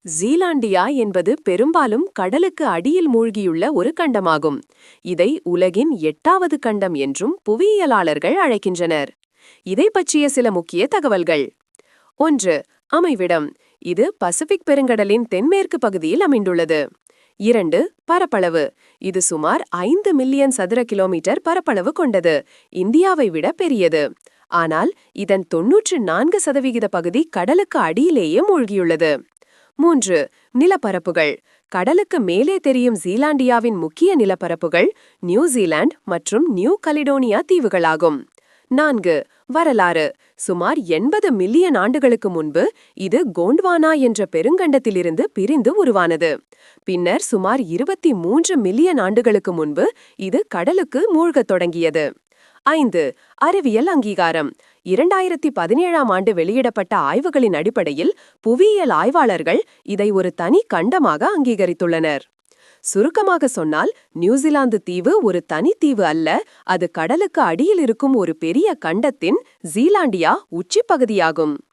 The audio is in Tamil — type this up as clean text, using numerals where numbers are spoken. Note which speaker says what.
Speaker 1: ஜீலாண்டியா என்பது பெரும்பாலும் கடலுக்கு அடியில் மூழ்கியுள்ள ஒரு கண்டமாகும். இதை உலகின் 8வது கண்டம் என்றும் புவியியலாளர்கள் அழைக்கின்றனர். இதை பற்றிய சில முக்கிய தகவல்கள். 1. அமைவிடம். இது பசிபிக் பெருங்கடலின் தென்மேற்கு பகுதியில் அமைந்துள்ளது. 2. பரப்பளவு. இது சுமார் 5 மில்லியன் சதுர கிலோமீட்டர் பரப்பளவு கொண்டது. இந்தியாவை விட பெரியது. ஆனால் இதன் 94% பகுதி கடலுக்கு அடியிலேயே மூழ்கியுள்ளது. 3. நிலப்பரப்புகள். கடலுக்கு மேலே தெரியும் ஜீலாண்டியாவின் முக்கிய நிலப்பரப்புகள் நியூசிலாந்து மற்றும் நியூ கலிடோனியா தீவுகளாகும். 4. வரலாறு. சுமார் 80 மில்லியன் ஆண்டுகளுக்கு முன்பு இது கோண்ட்வானா என்ற பெருங்கண்டத்திலிருந்து பிரிந்து உருவானது. பின்னர் சுமார் 23 மில்லியன் ஆண்டுகளுக்கு முன்பு இது கடலுக்கு மூழ்கத் தொடங்கியது. 5. அறிவியல் அங்கீகாரம். 2017ஆம் ஆண்டு வெளியிடப்பட்ட ஆய்வுகளின் அடிப்படையில் புவியியல் ஆய்வாளர்கள் இதை ஒரு தனி கண்டமாக அங்கீகரித்துள்ளனர். சுருக்கமாக சொன்னால், நியூசிலாந்து தீவு ஒரு தனி தீவு அல்ல, அது கடலுக்கு அடியில் இருக்கும் ஒரு பெரிய கண்டத்தின் ஜீலாண்டியா உச்சிப்பகுதியாகும்.